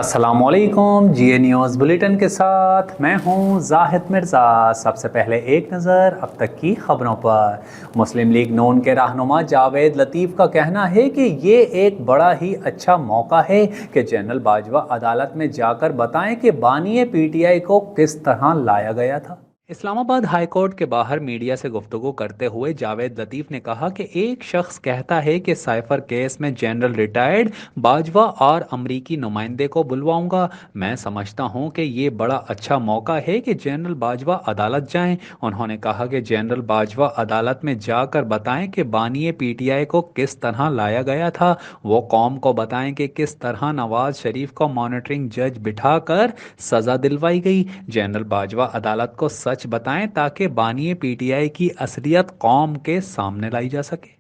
अस्सलाम वालेकुम। GA news bulletin के साथ मैं हूं जाहिद मिर्ज़ा। सबसे पहले एक नज़र अब तक की खबरों पर। मुस्लिम लीग नून के रहनुमा जावेद लतीफ़ का कहना है कि ये एक बड़ा ही अच्छा मौका है कि जनरल बाजवा अदालत में जाकर बताएं कि बानी PTI को किस तरह लाया गया था। इस्लामाबाद हाई कोर्ट के बाहर मीडिया से गुफ्तगू करते हुए जावेद लतीफ़ ने कहा कि एक शख्स कहता है कि साइफर केस में जनरल रिटायर्ड बाजवा और अमरीकी नुमाइंदे को बुलवाऊंगा। मैं समझता हूं कि ये बड़ा अच्छा मौका है कि जनरल बाजवा अदालत जाएं। उन्होंने कहा कि जनरल बाजवा अदालत में जाकर बताएं कि बानी PTI को किस तरह लाया गया था। वो कौम को बताएं कि किस तरह नवाज शरीफ को मॉनिटरिंग जज बिठाकर सज़ा दिलवाई गई। जनरल बाजवा अदालत को सच बताएं ताकि बानी PTI की असलियत कौम के सामने लाई जा सके।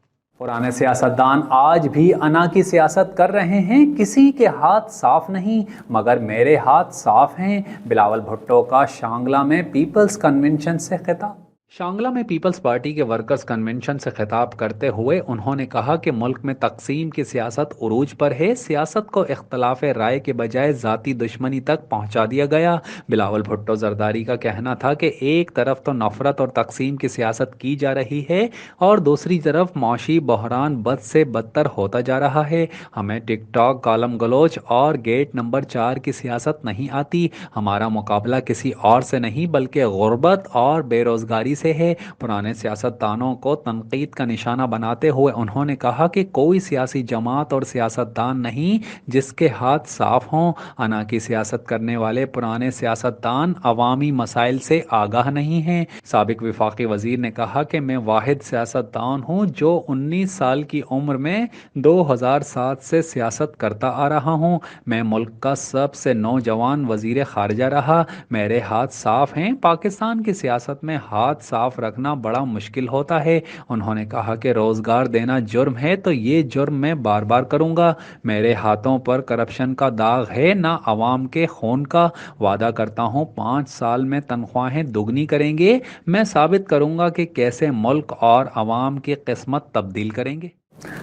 पुराने सियासतदान आज भी अना की सियासत कर रहे हैं। किसी के हाथ साफ नहीं मगर मेरे हाथ साफ हैं। बिलावल भुट्टो का शांगला में पीपल्स कन्वेंशन से खिताब। शांगला में पीपल्स पार्टी के वर्कर्स कन्वेंशन से खिताब करते हुए उन्होंने कहा कि मुल्क में तकसीम की सियासत उरूज पर है। सियासत को इख्तलाफ राय के बजाय ज़ाती दुश्मनी तक पहुंचा दिया गया। बिलावल भुट्टो जरदारी का कहना था कि एक तरफ तो नफरत और तकसीम की सियासत की जा रही है और दूसरी तरफ मौशी बहरान बद से बदतर होता जा रहा है। हमें टिकटॉक, गालम गलोच और गेट नंबर 4 की सियासत नहीं आती। हमारा मुकाबला किसी और से नहीं बल्कि गुर्बत और बेरोजगारी से है। पुराने सियासतदानों को तनकीद का निशाना बनाते हुए उन्होंने कहा कि कोई सियासी जमात और सियासतदान नहीं जिसके हाथ साफ हों। अना की सियासत करने वाले पुराने सियासतदान अवामी मसाइल से आगाह नहीं हैं। साबिक वफाकी वजीर ने कहा कि मैं वाहिद सियासतदान हूँ जो 19 साल की उम्र में 2007 से सियासत करता आ रहा हूँ। मैं मुल्क का सबसे नौजवान वजीर खारजा रहा। मेरे हाथ साफ हैं। पाकिस्तान की सियासत में हाथ साफ रखना बड़ा मुश्किल होता है। उन्होंने कहा कि रोजगार देना जुर्म है तो ये जुर्म मैं बार बार करूंगा। मेरे हाथों पर करप्शन का दाग है ना अवाम के खून का। वादा करता हूं 5 साल में तनख्वाहें दुगनी करेंगे। मैं साबित करूंगा कि कैसे मुल्क और अवाम की किस्मत तब्दील करेंगे।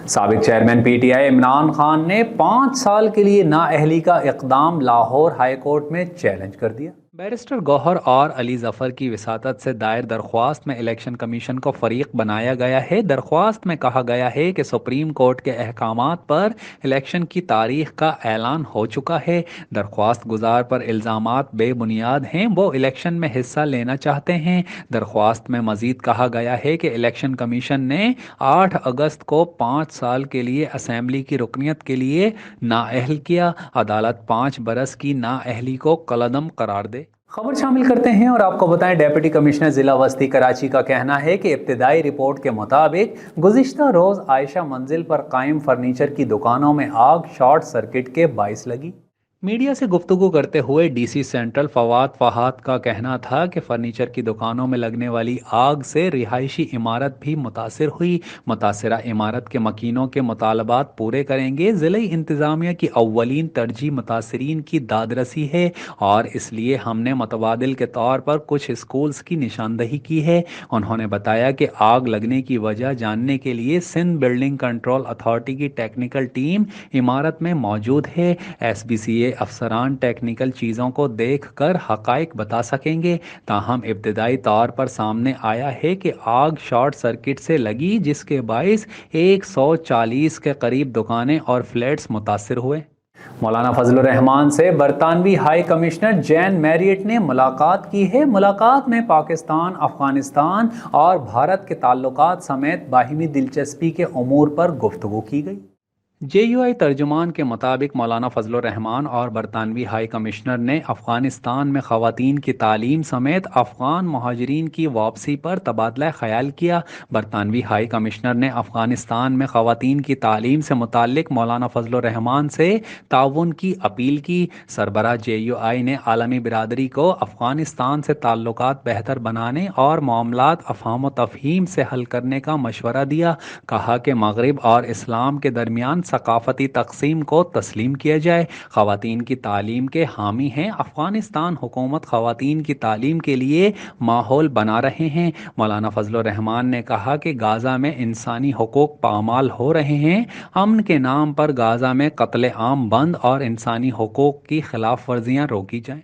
साबिक चेयरमैन PTI इमरान खान ने 5 साल के लिए नाअहली का इक़दाम लाहौर हाई कोर्ट में चैलेंज कर दिया। बैरिस्टर गौहर और अली जफ़र की विसातत से दायर दरख्वास्त में इलेक्शन कमीशन को फरीक बनाया गया है। दरख्वास्त में कहा गया है कि सुप्रीम कोर्ट के अहकामात पर इलेक्शन की तारीख का ऐलान हो चुका है। दरख्वास्त गुजार पर इल्ज़ामात बेबुनियाद हैं। वो इलेक्शन में हिस्सा लेना चाहते हैं। दरख्वास्त में मज़ीद कहा गया है कि इलेक्शन कमीशन ने 8 अगस्त को 5 साल के लिए असम्बली की रुकनियत के लिए नाअहल किया। अदालत 5 बरस की नाअहली को कलअदम करार दे। खबर शामिल करते हैं और आपको बताएं डिप्टी कमिश्नर जिला वस्ती कराची का कहना है कि इब्तिदाई रिपोर्ट के मुताबिक गुज़िश्ता रोज़ आयशा मंजिल पर कायम फर्नीचर की दुकानों में आग शॉर्ट सर्किट के बाइस लगी। मीडिया से गुफ्तगू करते हुए DC सेंट्रल फवाद फहाद का कहना था कि फर्नीचर की दुकानों में लगने वाली आग से रिहायशी इमारत भी मुतासिर हुई। मुतासरा इमारत के मकीनों के मुतालबात पूरे करेंगे। ज़िली इंतज़ामिया की अव्वलीन तरजीह मुतासरीन की दादरसी है और इसलिए हमने मुतबादिल के तौर पर कुछ स्कूल्स की निशानदही की है। उन्होंने बताया कि आग लगने की वजह जानने के लिए सिंध बिल्डिंग कंट्रोल अथॉरिटी की टेक्निकल टीम इमारत में मौजूद है। SBCA अफसरान टेक्निकल चीज़ों को देख कर हक़ाइक़ बता सकेंगे। ताहम इब्तिदाई तौर पर सामने आया है कि आग शॉर्ट सर्किट से लगी जिसके बाइस 140 के करीब दुकानें और फ्लैट्स मुतासिर हुए। मौलाना फजलुर रहमान से बरतानवी हाई कमिश्नर जैन मैरियट ने मुलाकात की है। मुलाकात में पाकिस्तान, अफगानिस्तान और भारत के ताल्लुकात समेत बाहिमी दिलचस्पी के उमूर पर गुफ्तगू की गई। JUI तर्जुमान के मुताबिक मौलाना फजलुर रहमान और बरतानवी हाई कमिश्नर ने अफ़गानिस्तान में ख़वातीन की तालीम समेत अफ़गान महाजरीन की वापसी पर तबादला ख़याल किया। बरतानवी हाई कमिश्नर ने अफ़गानिस्तान में ख़वातीन की तालीम से मुताल्लिक़ मौलाना फजलुर रहमान से ताउन की अपील की। सरबराह JUI ने आलमी बिरादरी को अफ़गानिस्तान से ताल्लुकात बेहतर बनाने और मामलात अफ़हाम व तफ़हीम से हल करने का मशवरा दिया। कहा कि मग़रिब और इस्लाम के दरमियान ثقافتی تقسیم کو تسلیم کیا جائے۔ خواتین کی تعلیم کے حامی ہیں۔ افغانستان حکومت خواتین کی تعلیم کے لیے ماحول بنا رہے ہیں۔ مولانا فضل الرحمان نے کہا کہ غزہ میں انسانی حقوق پامال ہو رہے ہیں۔ امن کے نام پر غزہ میں قتل عام بند اور انسانی حقوق کی خلاف ورزیاں روکی جائیں۔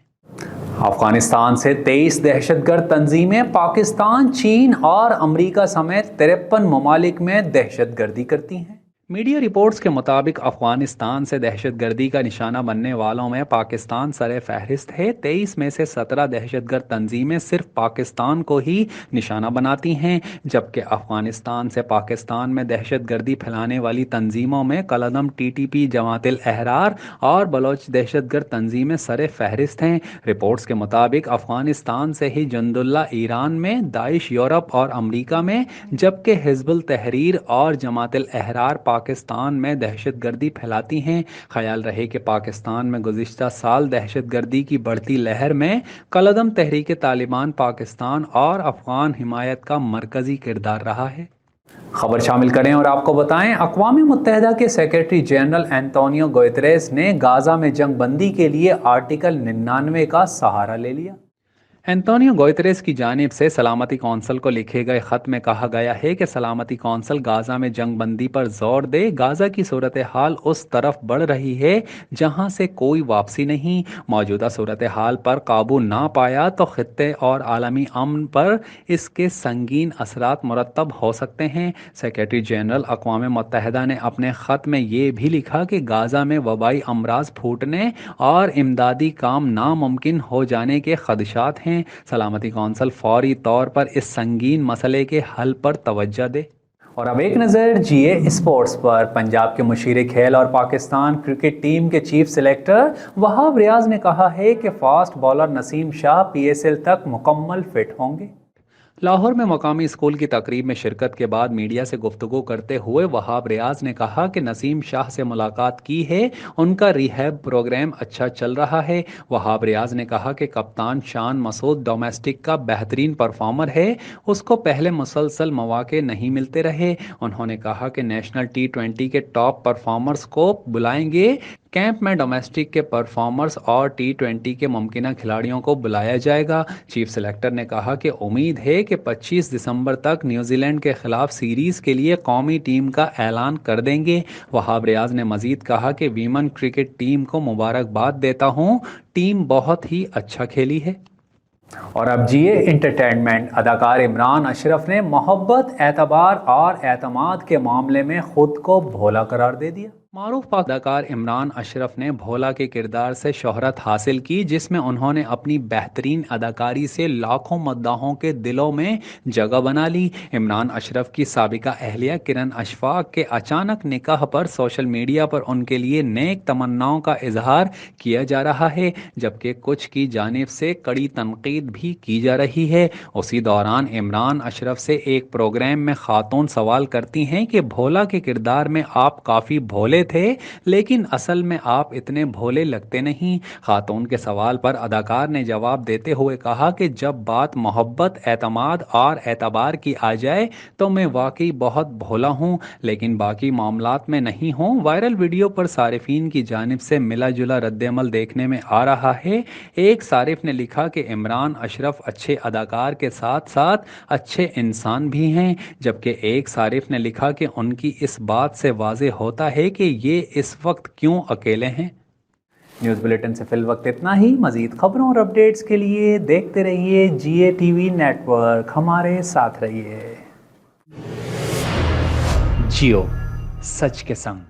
افغانستان سے 23 دہشت گرد تنظیمیں پاکستان، چین اور امریکہ سمیت 53 ممالک میں دہشت گردی کرتی ہیں۔ میڈیا رپورٹس کے مطابق افغانستان سے دہشت گردی کا نشانہ بننے والوں میں پاکستان سر فہرست ہے۔ 23 میں سے 17 دہشت گرد تنظیمیں صرف پاکستان کو ہی نشانہ بناتی ہیں، جبکہ افغانستان سے پاکستان میں دہشت گردی پھیلانے والی تنظیموں میں کالعدم TTP، جماعت الاحرار اور بلوچ دہشت گرد تنظیمیں سر فہرست ہیں۔ رپورٹس کے مطابق افغانستان سے ہی جند اللہ ایران میں، داعش یورپ اور امریکہ میں، جبکہ حزب التحریر اور جماعت الاحرار پاکستان میں دہشت گردی پھیلاتی ہیں۔ خیال رہے کہ پاکستان میں گزشتہ سال دہشت گردی کی بڑھتی لہر میں کالعدم تحریک طالبان پاکستان اور افغان حمایت کا مرکزی کردار رہا ہے۔ خبر شامل کریں اور آپ کو بتائیں، اقوام متحدہ کے سیکرٹری جنرل اینٹونیو گوتریس نے غزہ میں جنگ بندی کے لیے آرٹیکل 99 کا سہارا لے لیا۔ اینٹونیو گوتریس کی جانب سے سلامتی کونسل کو لکھے گئے خط میں کہا گیا ہے کہ سلامتی کونسل غزہ میں جنگ بندی پر زور دے۔ غزہ کی صورتحال اس طرف بڑھ رہی ہے جہاں سے کوئی واپسی نہیں۔ موجودہ صورتحال پر قابو نہ پایا تو خطے اور عالمی امن پر اس کے سنگین اثرات مرتب ہو سکتے ہیں۔ سیکرٹری جنرل اقوام متحدہ نے اپنے خط میں یہ بھی لکھا کہ غزہ میں وبائی امراض پھوٹنے اور امدادی کام ناممکن ہو جانے کے خدشات ہیں۔ سلامتی کونسل فوری طور پر اس سنگین مسئلے کے حل پر توجہ دے۔ اور اب ایک نظر GA اسپورٹس پر۔ پنجاب کے مشیر کھیل اور پاکستان کرکٹ ٹیم کے چیف سلیکٹر وہاب ریاض نے کہا ہے کہ فاسٹ بالر نسیم شاہ PSL تک مکمل فٹ ہوں گے۔ لاہور میں مقامی اسکول کی تقریب میں شرکت کے بعد میڈیا سے گفتگو کرتے ہوئے وہاب ریاض نے کہا کہ نسیم شاہ سے ملاقات کی ہے، ان کا ریہیب پروگرام اچھا چل رہا ہے۔ وہاب ریاض نے کہا کہ کپتان شان مسعود ڈومیسٹک کا بہترین پرفارمر ہے، اس کو پہلے مسلسل مواقع نہیں ملتے رہے۔ انہوں نے کہا کہ نیشنل T20 کے ٹاپ پرفارمرز کو بلائیں گے۔ کیمپ میں ڈومیسٹک کے پرفارمرز اور T20 کے ممکنہ کھلاڑیوں کو بلایا جائے گا۔ چیف سلیکٹر نے کہا کہ امید ہے کہ 25 دسمبر تک نیوزی لینڈ کے خلاف سیریز کے لیے قومی ٹیم کا اعلان کر دیں گے۔ وہاب ریاض نے مزید کہا کہ ویمن کرکٹ ٹیم کو مبارکباد دیتا ہوں، ٹیم بہت ہی اچھا کھیلی ہے۔ اور اب GA انٹرٹینمنٹ۔ اداکار عمران اشرف نے محبت، اعتبار اور اعتماد کے معاملے میں خود کو بھولا قرار دے دیا۔ معروف پاک اداکار عمران اشرف نے بھولا کے کردار سے شہرت حاصل کی، جس میں انہوں نے اپنی بہترین اداکاری سے لاکھوں مداحوں کے دلوں میں جگہ بنا لی۔ عمران اشرف کی سابقہ اہلیہ کرن اشفاق کے اچانک نکاح پر سوشل میڈیا پر ان کے لیے نیک تمناؤں کا اظہار کیا جا رہا ہے، جبکہ کچھ کی جانب سے کڑی تنقید بھی کی جا رہی ہے۔ اسی دوران عمران اشرف سے ایک پروگرام میں خاتون سوال کرتی ہیں کہ بھولا کے کردار میں آپ کافی بھولے تھے، لیکن اصل میں آپ اتنے بھولے لگتے نہیں۔ خاتون کے سوال پر اداکار نے جواب دیتے ہوئے کہا کہ جب بات محبت، اعتماد اور اعتبار کی آ جائے تو میں واقعی بہت بھولا ہوں، لیکن باقی معاملات میں نہیں ہوں۔ وائرل ویڈیو پر صارفین کی جانب سے ملا جلا رد عمل دیکھنے میں آ رہا ہے۔ ایک صارف نے لکھا کہ عمران اشرف اچھے اداکار کے ساتھ ساتھ اچھے انسان بھی ہیں، جبکہ ایک صارف نے لکھا کہ ان کی اس بات سے واضح ہوتا ہے کہ یہ اس وقت کیوں اکیلے ہیں۔ نیوز بلیٹن سے فی الوقت اتنا ہی۔ مزید خبروں اور اپڈیٹس کے لیے دیکھتے رہیے GA TV نیٹ ورک، ہمارے ساتھ رہیے۔ جیو، سچ کے سنگ۔